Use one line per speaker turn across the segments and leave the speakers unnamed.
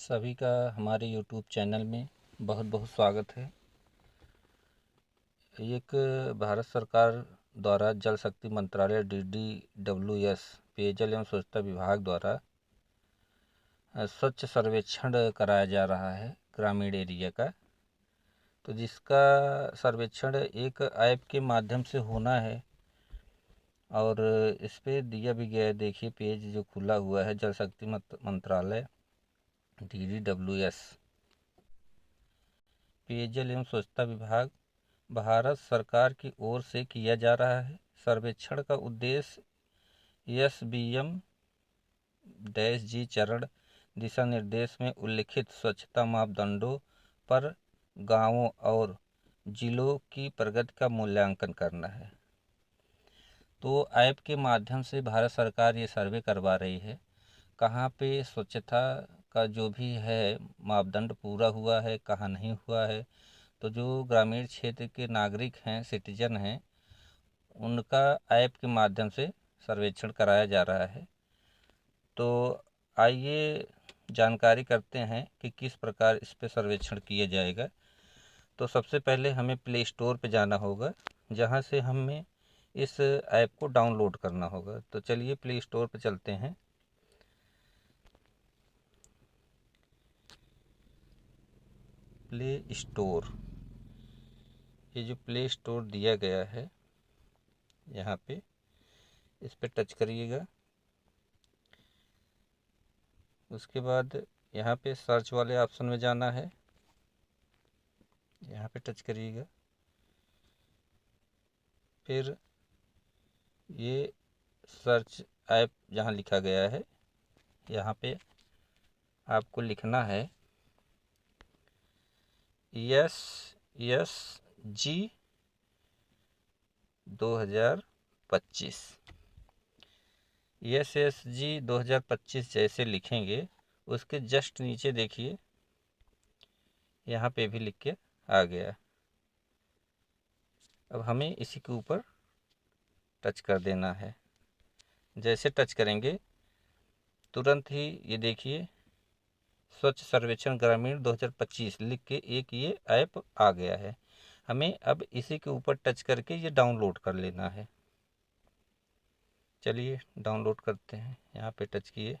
सभी का हमारे YouTube चैनल में बहुत बहुत स्वागत है। एक भारत सरकार द्वारा जल शक्ति मंत्रालय DDWS पेयजल एवं स्वच्छता विभाग द्वारा स्वच्छ सर्वेक्षण कराया जा रहा है ग्रामीण एरिया का। तो जिसका सर्वेक्षण एक ऐप के माध्यम से होना है और इस पे दिया भी गया है। देखिए पेज जो खुला हुआ है, जल शक्ति मंत्रालय DDWS पेयजल एवं स्वच्छता विभाग भारत सरकार की ओर से किया जा रहा है। सर्वेक्षण का उद्देश्य SBM-G चरण दिशा निर्देश में उल्लिखित स्वच्छता मापदंडों पर गांवों और जिलों की प्रगति का मूल्यांकन करना है। तो ऐप के माध्यम से भारत सरकार ये सर्वे करवा रही है, कहाँ पे स्वच्छता का जो भी है मापदंड पूरा हुआ है, कहाँ नहीं हुआ है। तो जो ग्रामीण क्षेत्र के नागरिक हैं, सिटीजन हैं, उनका ऐप के माध्यम से सर्वेक्षण कराया जा रहा है। तो आइए जानकारी करते हैं कि किस प्रकार इस पर सर्वेक्षण किया जाएगा। तो सबसे पहले हमें प्ले स्टोर पे जाना होगा, जहां से हमें इस ऐप को डाउनलोड करना होगा। तो चलिए प्ले स्टोर पे चलते हैं। प्ले स्टोर, ये जो प्ले स्टोर दिया गया है यहाँ पे, इस पे टच करिएगा। उसके बाद यहाँ पे सर्च वाले ऑप्शन में जाना है, यहाँ पे टच करिएगा। फिर ये सर्च ऐप जहाँ लिखा गया है, यहाँ पे आपको लिखना है SSG 2025। SSG 2025 जैसे लिखेंगे, उसके जस्ट नीचे देखिए यहाँ पे भी लिख के आ गया। अब हमें इसी के ऊपर टच कर देना है। जैसे टच करेंगे तुरंत ही ये देखिए स्वच्छ सर्वेक्षण ग्रामीण 2025 लिख के एक ये ऐप आ गया है। हमें अब इसी के ऊपर टच करके ये डाउनलोड कर लेना है। चलिए डाउनलोड करते हैं। यहाँ पे टच किए,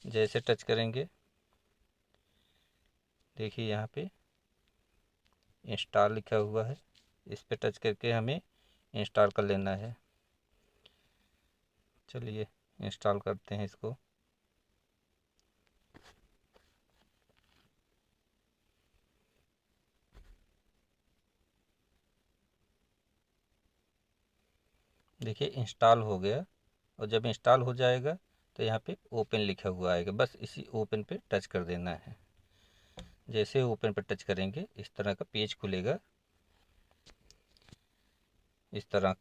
जैसे टच करेंगे देखिए यहाँ पे इंस्टॉल लिखा हुआ है, इस पे टच करके हमें इंस्टॉल कर लेना है। चलिए इंस्टॉल करते हैं इसको। देखिए इंस्टॉल हो गया, और जब इंस्टॉल हो जाएगा तो यहाँ पे ओपन लिखा हुआ आएगा, बस इसी ओपन पे टच कर देना है। जैसे ओपन पे टच करेंगे इस तरह का पेज खुलेगा, इस तरह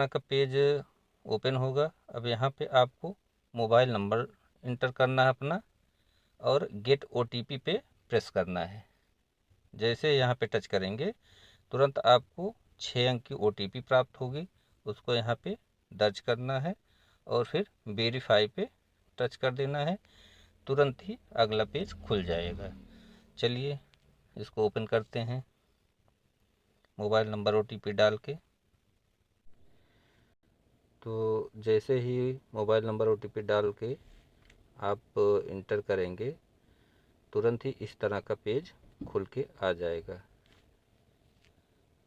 का पेज ओपन होगा। अब यहाँ पे आपको मोबाइल नंबर इंटर करना है अपना, और गेट OTP पे प्रेस करना है। जैसे यहाँ पे टच करेंगे तुरंत आपको 6 अंक की OTP प्राप्त होगी, उसको यहाँ पे दर्ज करना है और फिर वेरीफाई पे टच कर देना है। तुरंत ही अगला पेज खुल जाएगा। चलिए इसको ओपन करते हैं, मोबाइल नंबर OTP डाल के। तो जैसे ही मोबाइल नंबर OTP डाल के आप इंटर करेंगे, तुरंत ही इस तरह का पेज खुल के आ जाएगा।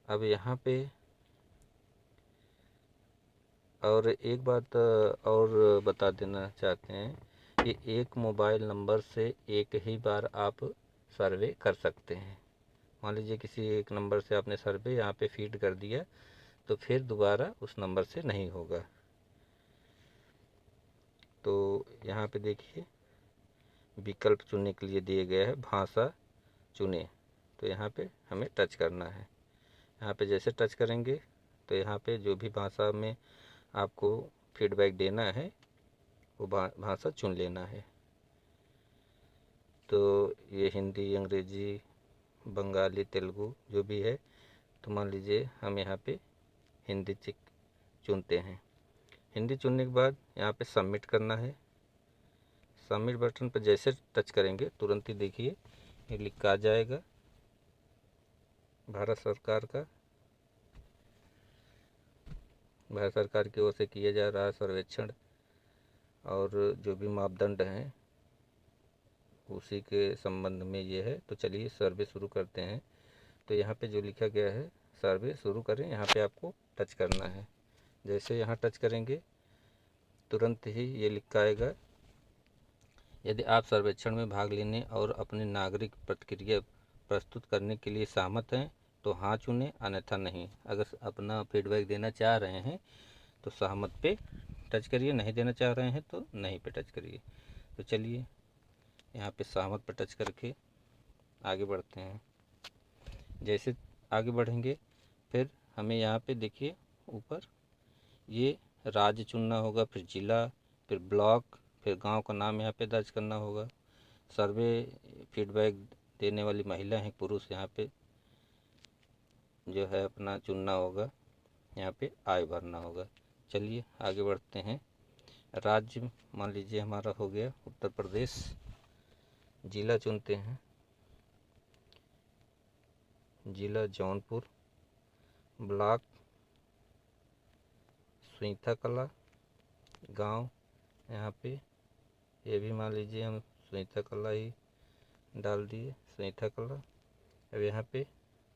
अब यहाँ पे और एक बात और बता देना चाहते हैं कि एक मोबाइल नंबर से एक ही बार आप सर्वे कर सकते हैं। मान लीजिए किसी एक नंबर से आपने सर्वे यहाँ पे फीड कर दिया, तो फिर दोबारा उस नंबर से नहीं होगा। तो यहाँ पे देखिए विकल्प चुनने के लिए दिए गया है, भाषा चुने। तो यहाँ पे हमें टच करना है। यहाँ पे जैसे टच करेंगे तो यहाँ पे जो भी भाषा में आपको फीडबैक देना है वो भाषा चुन लेना है। तो ये हिंदी, अंग्रेजी, बंगाली, तेलुगु जो भी है, तो मान लीजिए हम यहाँ पे हिंदी चुनते हैं। हिंदी चुनने के बाद यहाँ पे सबमिट करना है। सबमिट बटन पर जैसे टच करेंगे तुरंत ही देखिए ये लिख के आ जाएगा भारत सरकार की ओर से किया जा रहा सर्वेक्षण और जो भी मापदंड हैं उसी के संबंध में ये है। तो चलिए सर्वे शुरू करते हैं। तो यहाँ पे जो लिखा गया है सर्वे शुरू करें, यहाँ पे आपको टच करना है। जैसे यहाँ टच करेंगे तुरंत ही ये लिख के आएगा यदि आप सर्वेक्षण में भाग लेने और अपनी नागरिक प्रतिक्रिया प्रस्तुत करने के लिए सहमत हैं तो हाँ चुनें, अन्यथा नहीं। अगर अपना फीडबैक देना चाह रहे हैं तो सहमत पे टच करिए, नहीं देना चाह रहे हैं तो नहीं पे टच करिए। तो चलिए यहाँ पे सहमत पर टच करके आगे बढ़ते हैं। जैसे आगे बढ़ेंगे फिर हमें यहाँ पे देखिए ऊपर ये राज्य चुनना होगा, फिर जिला, फिर ब्लॉक, फिर गांव का नाम यहाँ पे दर्ज करना होगा। सर्वे फीडबैक देने वाली महिला हैं पुरुष यहाँ पे जो है अपना चुनना होगा, यहाँ पे आय भरना होगा। चलिए आगे बढ़ते हैं। राज्य मान लीजिए हमारा हो गया उत्तर प्रदेश, जिला चुनते हैं, जिला जौनपुर, ब्लॉक सुईथा कला, गांव यहाँ पे ये भी मान लीजिए हम सुईथा कला ही डाल दिए, सुईथा कला। अब यहाँ पे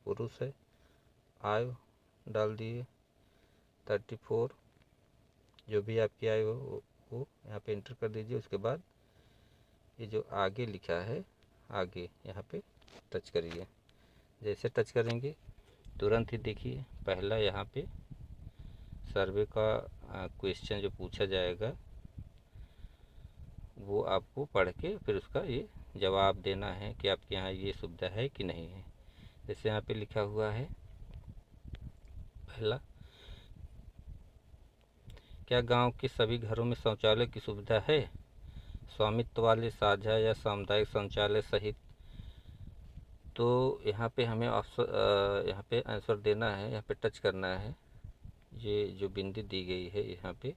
पुरुष है, आयु डाल दिए 34, जो भी आपकी आयु हो वो यहाँ पे इंटर कर दीजिए। उसके बाद ये जो आगे लिखा है आगे यहाँ पे टच करिए। जैसे टच करेंगे तुरंत ही देखिए पहला यहाँ पे सर्वे का क्वेश्चन जो पूछा जाएगा वो आपको पढ़ के फिर उसका ये जवाब देना है कि आपके यहाँ ये सुविधा है कि नहीं है। जैसे यहाँ पे लिखा हुआ है पहला, क्या गांव के सभी घरों में शौचालय की सुविधा है? स्वामित्व वाले, साझा या सामुदायिक शौचालय सहित। तो यहाँ पे हमें यहाँ पे आंसर देना है, यहाँ पे टच करना है। ये जो बिंदी दी गई है यहाँ पे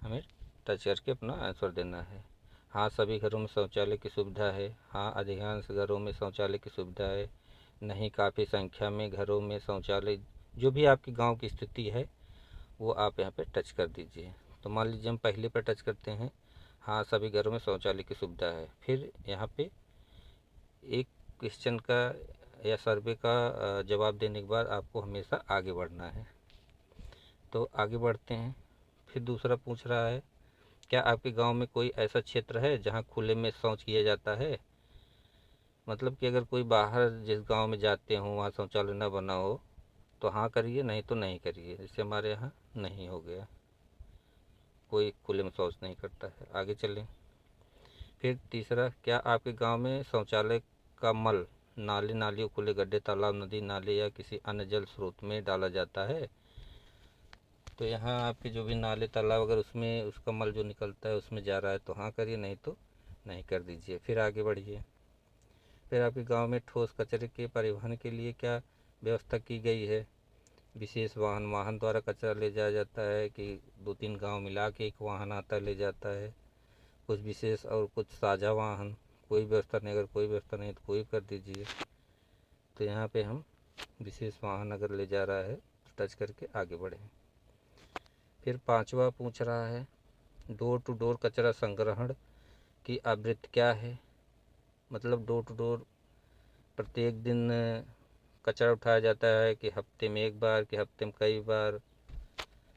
हमें टच करके अपना आंसर देना है। हाँ सभी घरों में शौचालय की सुविधा है, हाँ अधिकांश घरों में शौचालय की सुविधा है, नहीं काफ़ी संख्या में घरों में शौचालय। जो भी आपकी गांव की स्थिति है वो आप यहाँ पे टच कर दीजिए। तो मान लीजिए हम पहले पर टच करते हैं, हाँ सभी घरों में शौचालय की सुविधा है। फिर यहाँ पे एक क्वेश्चन का या सर्वे का जवाब देने के बाद आपको हमेशा आगे बढ़ना है। तो आगे बढ़ते हैं। फिर दूसरा पूछ रहा है, क्या आपके गांव में कोई ऐसा क्षेत्र है जहां खुले में शौच किया जाता है? मतलब कि अगर कोई बाहर जिस गांव में जाते हो वहाँ शौचालय न बना हो तो हाँ करिए, नहीं तो नहीं करिए। जैसे हमारे यहाँ नहीं हो गया, कोई खुले में शौच नहीं करता है। आगे चलें। फिर तीसरा, क्या आपके गांव में शौचालय का मल नाले, नालियों, खुले गड्ढे, तालाब, नदी नाले या किसी अन्य जल स्रोत में डाला जाता है? तो यहाँ आपके जो भी नाले तालाब अगर उसमें उसका मल जो निकलता है उसमें जा रहा है तो हाँ करिए, नहीं तो नहीं कर दीजिए। फिर आगे बढ़िए। फिर आपके गांव में ठोस कचरे के परिवहन के लिए क्या व्यवस्था की गई है? विशेष वाहन द्वारा कचरा ले जाया जाता है कि 2-3 गांव मिला के एक वाहन आता ले जाता है? कुछ विशेष और कुछ साझा वाहन? कोई व्यवस्था नहीं, अगर कोई व्यवस्था नहीं तो कोई कर दीजिए। तो यहाँ पे हम विशेष वाहन अगर ले जा रहा है तो टच करके आगे बढ़ें। फिर पांचवा पूछ रहा है, डोर टू डोर कचरा संग्रहण की आवृत्ति क्या है? मतलब डोर टू डोर प्रत्येक दिन कचरा उठाया जाता है कि हफ्ते में एक बार कि हफ्ते में कई बार?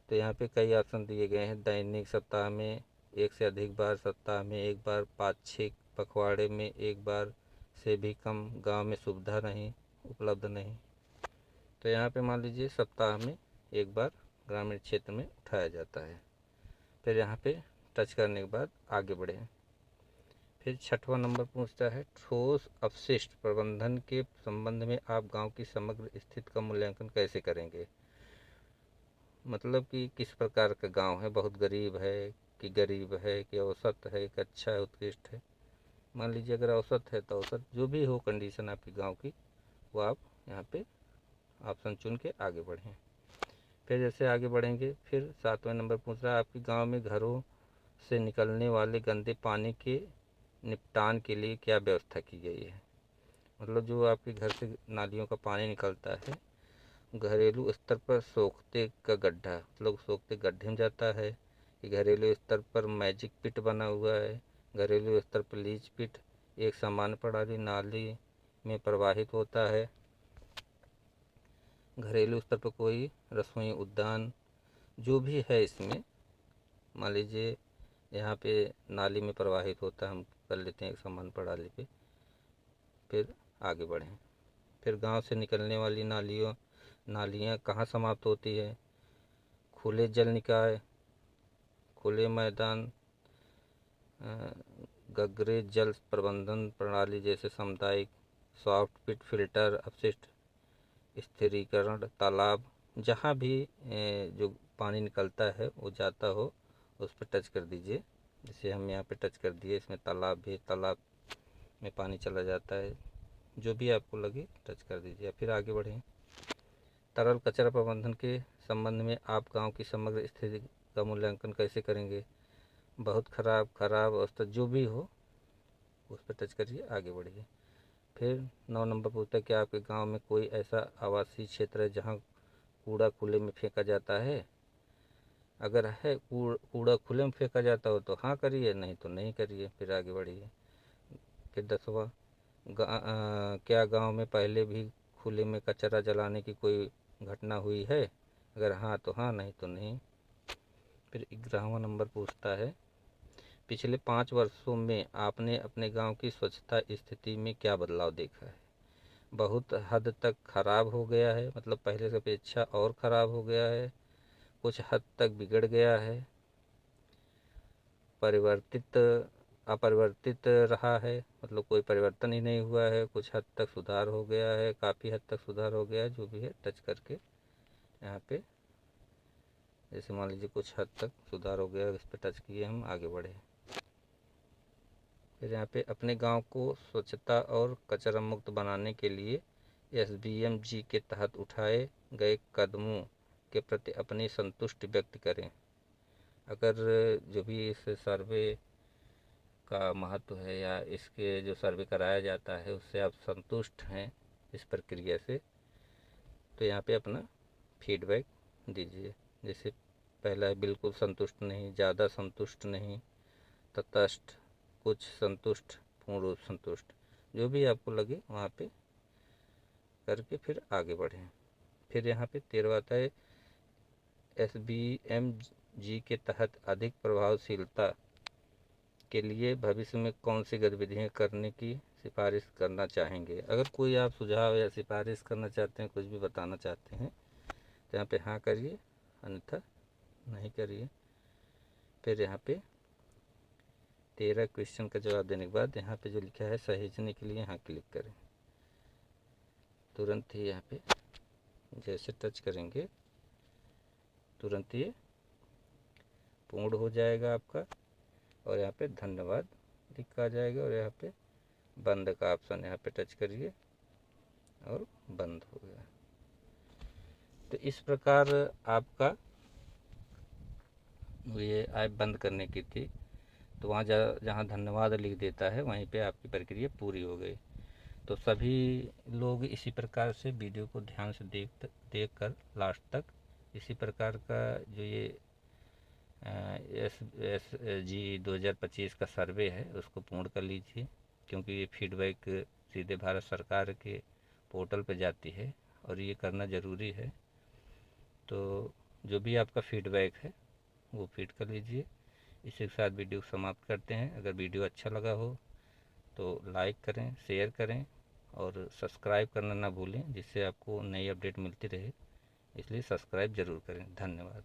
तो यहाँ पे कई ऑप्शन दिए गए हैं, दैनिक, सप्ताह में एक से अधिक बार, सप्ताह में एक बार, 5-6 पखवाड़े में एक बार से भी कम, गांव में सुविधा नहीं उपलब्ध नहीं। तो यहाँ पे मान लीजिए सप्ताह में एक बार ग्रामीण क्षेत्र में उठाया जाता है। फिर यहाँ पे टच करने के बाद आगे बढ़ें। फिर छठवां नंबर पूछता है, ठोस अपशिष्ट प्रबंधन के संबंध में आप गांव की समग्र स्थिति का मूल्यांकन कैसे करेंगे? मतलब कि किस प्रकार का गांव है, बहुत गरीब है कि औसत है कि अच्छा है, उत्कृष्ट है? मान लीजिए अगर औसत है तो औसत, जो भी हो कंडीशन आपके गांव की वो आप यहाँ पे ऑप्शन चुन के आगे बढ़ें। फिर जैसे आगे बढ़ेंगे, फिर 7वें नंबर पूछ रहा है आपके गांव में घरों से निकलने वाले गंदे पानी के निपटान के लिए क्या व्यवस्था की गई है। मतलब जो आपके घर से नालियों का पानी निकलता है, घरेलू स्तर पर सोखते का गड्ढा, मतलब सोखते गड्ढे में जाता है कि घरेलू स्तर पर मैजिक पिट बना हुआ है, घरेलू स्तर पर लीच पिट, एक सामान्य प्रणाली नाली में प्रवाहित होता है, घरेलू स्तर पर कोई रसोई उद्यान, जो भी है इसमें मान लीजिए यहाँ पे नाली में प्रवाहित होता है, हम कर लेते हैं एक सामान्य प्रणाली पे। फिर आगे बढ़ें, फिर गांव से निकलने वाली नालियाँ कहाँ समाप्त होती है। खुले जल निकाय, खुले मैदान, गगरे जल प्रबंधन प्रणाली जैसे सामुदायिक, सॉफ्ट पिट, फिल्टर, अपशिष्ट स्थिरीकरण, तालाब, जहाँ भी जो पानी निकलता है वो जाता हो उस पर टच कर दीजिए। जैसे हम यहाँ पे टच कर दिए, इसमें तालाब भी, तालाब में पानी चला जाता है, जो भी आपको लगे टच कर दीजिए। फिर आगे बढ़ें, तरल कचरा प्रबंधन के संबंध में आप गांव की समग्र स्थिति का मूल्यांकन कैसे करेंगे। बहुत खराब, खराब अवस्था, जो भी हो उस पर टच करिए, आगे बढ़िए। फिर 9 नंबर पूछता है कि आपके गांव में कोई ऐसा आवासीय क्षेत्र है जहां कूड़ा खुले में फेंका जाता है। अगर है कूड़ा खुले में फेंका जाता हो तो हाँ करिए, नहीं तो नहीं करिए। फिर आगे बढ़िए। फिर 10वां, क्या गांव में पहले भी खुले में कचरा जलाने की कोई घटना हुई है। अगर हाँ तो हाँ, नहीं तो नहीं। फिर 11वां नंबर पूछता है पिछले 5 वर्षों में आपने अपने गांव की स्वच्छता स्थिति में क्या बदलाव देखा है। बहुत हद तक खराब हो गया है, मतलब पहले से अपेक्षा और ख़राब हो गया है, कुछ हद तक बिगड़ गया है, परिवर्तित अपरिवर्तित रहा है, मतलब कोई परिवर्तन ही नहीं हुआ है, कुछ हद तक सुधार हो गया है, काफ़ी हद तक सुधार हो गया है, जो भी है टच करके यहाँ पे जैसे मान लीजिए कुछ हद तक सुधार हो गया, इस पर टच किए, हम आगे बढ़े। फिर यहाँ पे अपने गांव को स्वच्छता और कचरा मुक्त बनाने के लिए SBMG के तहत उठाए गए कदमों के प्रति अपनी संतुष्टि व्यक्त करें। अगर जो भी इस सर्वे का महत्व है या इसके जो सर्वे कराया जाता है उससे आप संतुष्ट हैं इस प्रक्रिया से, तो यहाँ पे अपना फीडबैक दीजिए। जैसे पहला है बिल्कुल संतुष्ट नहीं, ज़्यादा संतुष्ट नहीं, तटस्थ, कुछ संतुष्ट, पूर्ण रूप संतुष्ट, जो भी आपको लगे वहाँ पे करके फिर आगे बढ़ें। फिर यहाँ पे 13वां आता है SBMG के तहत अधिक प्रभावशीलता के लिए भविष्य में कौन सी गतिविधियाँ करने की सिफारिश करना चाहेंगे। अगर कोई आप सुझाव या सिफारिश करना चाहते हैं, कुछ भी बताना चाहते हैं तो यहाँ पे हाँ करिए, अन्यथा नहीं करिए। फिर यहाँ पे 13 क्वेश्चन का जवाब देने के बाद यहाँ पे जो लिखा है सहेजने के लिए यहाँ क्लिक करें। तुरंत ही यहाँ पे जैसे टच करेंगे तुरंत ये पूर्ण हो जाएगा आपका, और यहाँ पे धन्यवाद लिख आ जाएगा, और यहाँ पे बंद का ऑप्शन यहाँ पे टच करिए और बंद हो गया। तो इस प्रकार आपका ये ऐप बंद करने की थी, तो वहाँ जहाँ धन्यवाद लिख देता है वहीं पे आपकी प्रक्रिया पूरी हो गई। तो सभी लोग इसी प्रकार से वीडियो को ध्यान से देख कर लास्ट तक इसी प्रकार का जो ये SG 2025 का सर्वे है उसको पूर्ण कर लीजिए, क्योंकि ये फीडबैक सीधे भारत सरकार के पोर्टल पर जाती है और ये करना ज़रूरी है। तो जो भी आपका फीडबैक है वो फीड कर लीजिए। इसी के साथ वीडियो समाप्त करते हैं। अगर वीडियो अच्छा लगा हो तो लाइक करें, शेयर करें और सब्सक्राइब करना ना भूलें, जिससे आपको नई अपडेट मिलती रहे। इसलिए सब्सक्राइब ज़रूर करें। धन्यवाद।